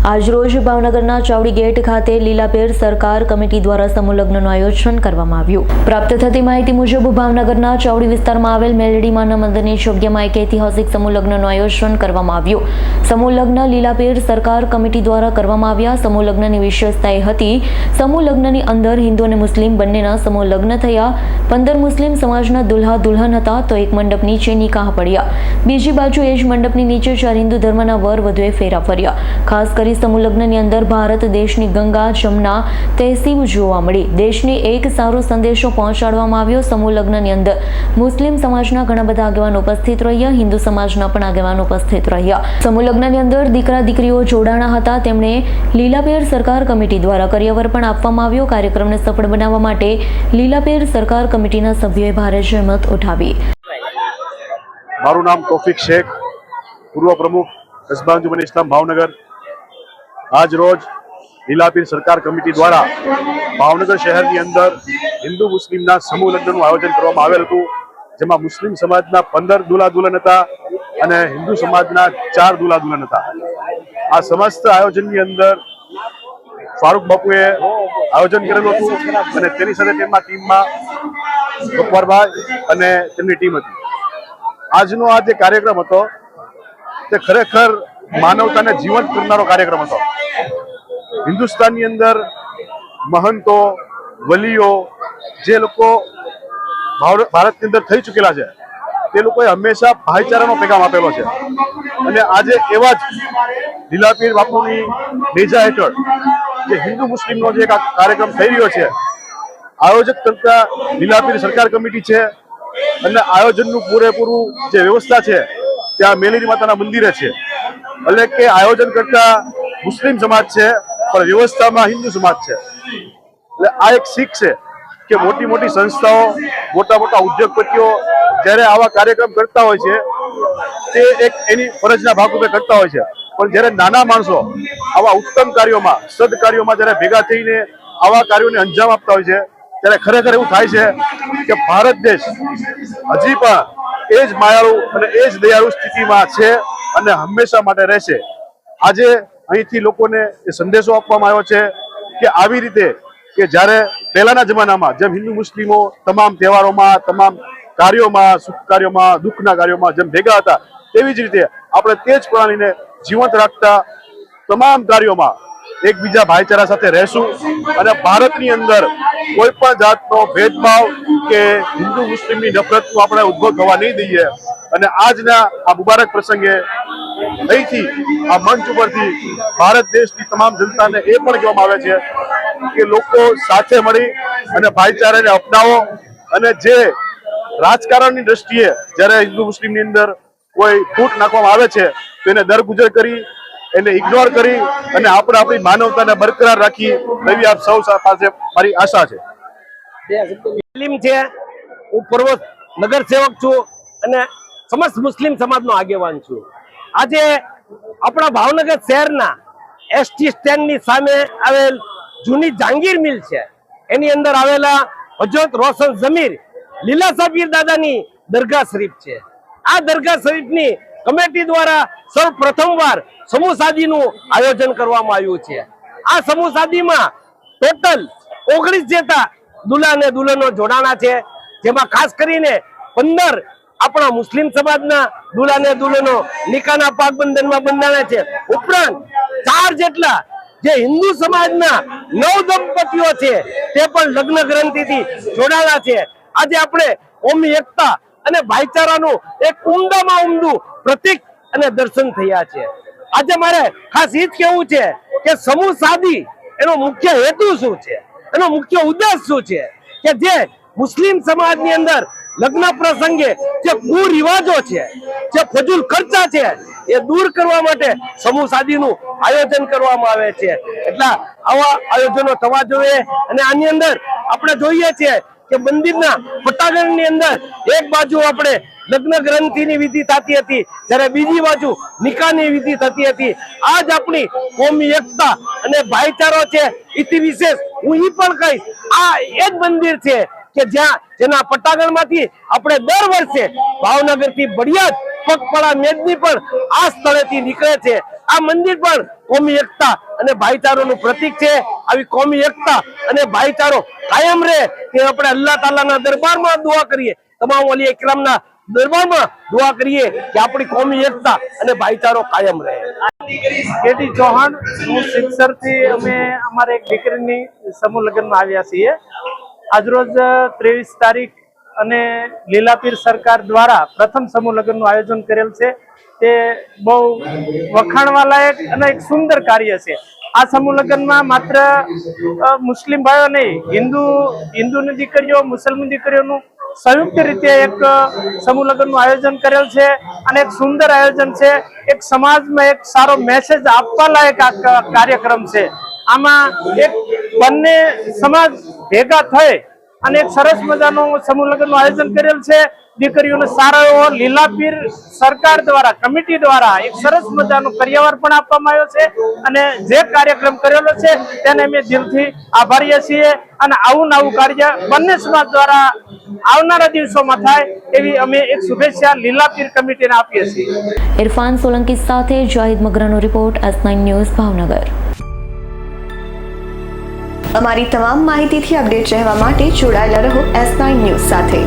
આજરોજ ભાવનગરના ચાવડી ગેટ ખાતે લીલાપેર સરકાર કમિટી દ્વારા સમૂહ લગ્નનું આયોજન કરવામાં આવ્યું। પ્રાપ્ત થતી માહિતી મુજબ ભાવનગરના ચાવડી વિસ્તારમાં આવેલ મેલડીમાના મંદિરની જગ્યામાં એક ઐતિહાસિક સમૂહ લગ્નનું આયોજન કરવામાં આવ્યું। સમૂહ લગ્ન લીલાપેર સરકાર કમિટી દ્વારા કરવામાં આવ્યા। સમૂહ લગ્નની વિશેષતા એ હતી, સમૂહ લગ્નની અંદર હિન્દુ અને મુસ્લિમ બંનેના સમૂહ લગ્ન થયા। 15 મુસ્લિમ સમાજના દુલ્હા દુલ્હન હતા તો એક મંડપ નીચે નિકાહ પડ્યા। બીજી બાજુ એ જ મંડપની નીચે 4 હિન્દુ ધર્મના વર વધુએ ફેરા ફર્યા। ખાસ કરી સમૂહ લગ્નની અંદર ભારત દેશની ગંગા જમના તહેસીબ જોવા મળી। દેશને એક સારો સંદેશો પહોંચાડવામાં આવ્યો। સમૂહ લગ્નની અંદર મુસ્લિમ સમાજના ઘણા બધા આગેવાનો ઉપસ્થિત રહ્યા, હિન્દુ સમાજના પણ આગેવાનો ઉપસ્થિત રહ્યા। સમૂહ લગ્નની અંદર દીકરા દીકરીઓ જોડાણા હતા, તેમણે લીલાપેર સરકાર કમિટી દ્વારા કરિયાવર પણ આપવામાં આવ્યો। કાર્યક્રમને સફળ બનાવવા માટે લીલાપેર સરકાર કમિટીના સભ્યોએ ભારે જહેમત ઉઠાવી। મારું નામ તોફિક શેખ, પૂર્વ પ્રમુખ કસ્બા અંજુમન ઇસ્લામ ભાવનગર। આજ રોજ લીલાપીર સરકાર કમિટી દ્વારા ભાવનગર શહેરની અંદર હિન્દુ મુસ્લિમના સમૂહ લગ્નનું આયોજન કરવામાં આવેલ હતું, જેમાં મુસ્લિમ સમાજના 15 દુલ્હા દુલ્હન હતા અને હિન્દુ સમાજના 4 દુલ્હા દુલ્હન હતા। આ સમસ્ત આયોજનની અંદર ફારૂક બાપુએ આયોજન કરેલું હતું અને તેની સાથે તેમના ટીમમાં ગફ્ફારભાઈ અને તેમની ટીમ હતી। આજનો આ જે કાર્યક્રમ હતો તે ખરેખર માનવતાને જીવંત કરનારો કાર્યક્રમ હતો। હિન્દુસ્તાનની અંદર મહંતો, વલીઓ જે લોકો ભારતની અંદર થઈ ચૂકેલા છે તે લોકોએ હંમેશા ભાઈચારાનો પેગામ આપેલો છે અને આજે એવા જ લીલાપીર બાપુની નેજા હેઠળ જે હિન્દુ મુસ્લિમનો જે કાર્યક્રમ થઈ રહ્યો છે, આયોજક કરતા લીલાપીર સરકાર કમિટી છે અને આયોજનનું પૂરેપૂરું જે વ્યવસ્થા છે ત્યાં મેલડી માતાના મંદિરે છે, એટલે કે આયોજન કરતા મુસ્લિમ સમાજ છે પણ વ્યવસ્થામાં હિન્દુ સમાજ છે। એટલે આ એક શીખ છે કે મોટી મોટી સંસ્થાઓ, મોટા મોટા ઉદ્યોગપતિઓ જ્યારે આવા કાર્યક્રમ કરતા હોય છે તે એક એની ફરજના ભાગરૂપે કરતા હોય છે, પણ જ્યારે નાના માણસો આવા ઉત્તમ કાર્યોમાં, સદકાર્યોમાં જ્યારે ભેગા થઈને આવા કાર્યોને અંજામ આપતા હોય છે ત્યારે ખરેખર એવું થાય છે કે ભારત દેશ હજી પણ એ જ માયાળુ અને એ જ દયાળુ સ્થિતિમાં છે અને હંમેશા માટે રહેશે। આજે અહીંથી લોકોને એ સંદેશો આપવામાં આવ્યો છે કે આવી રીતે કે જ્યારે પહેલાના જમાનામાં જેમ હિન્દુ મુસ્લિમો તમામ તહેવારોમાં, તમામ કાર્યોમાં, સુખ કાર્યોમાં, દુઃખના કાર્યોમાં જેમ ભેગા હતા, તેવી જ રીતે આપણે તે જ પ્રણાલીને જીવંત રાખતા તમામ કાર્યોમાં એકબીજા ભાઈચારા સાથે રહેશું અને ભારતની અંદર કોઈ પણ જાતનો ભેદભાવ કે હિન્દુ મુસ્લિમની નફરતનો આપણે ઉદ્ભવ થવા નહીં દઈએ। અને આજના આ મુબારક પ્રસંગે અહીંથી આ મંચ ઉપરથી ભારત દેશની તમામ જનતાને એ પણ કહેવામાં આવે છે કે લોકો સાથે મળી અને ભાઈચારાને અપનાવો અને જે રાજકારણની દ્રષ્ટિએ જ્યારે હિન્દુ મુસ્લિમની અંદર કોઈ ફૂટ નાખવામાં આવે છે તો એને દરગુજર કરી, એને ઇગ્નોર કરી અને આપણે આપણી માનવતાને બરકરાર રાખી એવી આપ સૌ પાસે મારી આશા છે। હું પૂર્વ નગર સેવક છું અને સમસ્ત મુસ્લિમ સમાજનો આગેવાન છું। આજે આપણા ભાવનગર શહેરના એસટી સ્ટેન્ડની સામે આવેલ જૂની જહાંગીર મિલ છે, એની અંદર આવેલા હજરત રોશન જમીર લીલા પીર દાદાની દરગાહ શરીફ છે। આ દરગાહ શરીફની કમિટી દ્વારા સૌ પ્રથમવાર સમૂહ શાદીનું આયોજન કરવામાં આવ્યું છે। આ સમૂહ શાદીમાં ટોટલ 19 જેટલા દુલ્હા અને દુલ્હનો જોડાણા છે, જેમાં ખાસ કરીને 15 આપણા મુસ્લિમ સમાજના દુલ્હા અને દુલ્હનો નિકાહના પાકબંધનમાં બંધાણા છે, ઉપરાંત 4 જેટલા જે હિન્દુ સમાજના 9 દંપતીઓ છે તે પણ લગ્ન ગ્રંથિથી જોડાણા છે। આજે આપણે કોમી એકતા અને ભાઈચારાનું એક ઉમદામાં ઉમદું પ્રતીક અને દર્શન થયા છે। આજે મારે ખાસ એ જ કહેવું છે કે સમૂહ શાદી એનો મુખ્ય હેતુ શું છે, એનો મુખ્ય ઉદ્દેશ શું છે કે જે મુસ્લિમ સમાજની અંદર લગ્ન પ્રસંગે જે કુરિવાજો છે, જે ફજૂલ ખર્ચા છે, એ દૂર કરવા માટે સમૂહ શાદીનું આયોજન કરવામાં આવે છે। એટલે આવા આયોજનો થવા જોઈએ અને આની અંદર આપણે જોઈએ છીએ કે મંદિરના પટાંગણની અંદર એક બાજુ આપણે લગ્ન ગ્રંથિની વિધિ થતી હતી, જ્યારે બીજી બાજુ નિકાહની વિધિ થતી હતી। આજ આપણી કોમી એકતા અને ભાઈચારો છે। ઇતિ વિશેષ હું એ પણ કહીશ, આ એ જ મંદિર છે કે જેના પટાંગણમાંથી આપણે દર વર્ષે ભાવનગરથી બળિયાદ પગપાળા મેદની પણ આ સ્થળેથી નીકળે છે. આ મંદિર પણ કોમી એકતા અને ભાઈચારોનું પ્રતીક છે. આવી કોમી એકતા અને ભાઈચારો કાયમ રહે તે આપણે અલ્લાહ તાલાના દરબારમાં દુઆ કરીએ, તમામ ઓલિયા ઇકરામના દરબારમાં દુઆ કરીએ કે આપણી કોમી એકતા અને ભાઈચારો કાયમ રહે. કેટી ચૌહાણ, હું સિત્સરથી અમે અમારે એક દીકરીની સમૂહ લગ્નમાં આવ્યા છીએ. આજરોજ 23 તારીખ અને લીલાપીર સરકાર દ્વારા પ્રથમ સમૂહ લગ્નનું આયોજન કરેલ છે. તે બહુ વખાણવા લાયક અને એક સુંદર કાર્ય છે. આ સમૂહ લગ્નમાં માત્ર મુસ્લિમ ભાઈઓ નહીં, હિન્દુની દીકરીઓ, મુસલમાન દીકરીઓનું સંયુક્ત રીતે એક સમૂહ લગ્નનું આયોજન કરેલ છે અને એક સુંદર આયોજન છે. એક સમાજમાં એક સારો મેસેજ આપવા લાયક આ કાર્યક્રમ છે. આમાં એક બંને સમાજ ભેગા થઈ અને એક સરસ મજાનું સમૂહ લગ્નનું આયોજન કરેલ છે. દીકરીઓને સારો એવો લીલાપીર સરકાર દ્વારા, કમિટી દ્વારા એક સરસ મજાનું કરિયાવર પણ આપવામાં આવ્યો છે અને જે કાર્યક્રમ કરેલો છે તેને અમે દિલથી આભારીએ છીએ. અને આવું નવું કાર્ય બંને સમાજ દ્વારા આવનારા દિવસોમાં થાય એવી અમે એક શુભેચ્છા લીલાપીર કમિટીને આપીએ છીએ. ઇરફાન સોલંકી સાથે Zahid મગરાનો report, S9 news, Bhavnagar. અમારી તમામ માહિતીથી અપડેટ રહેવા માટે જોડાયેલા રહો S9 ન્યૂઝ સાથે.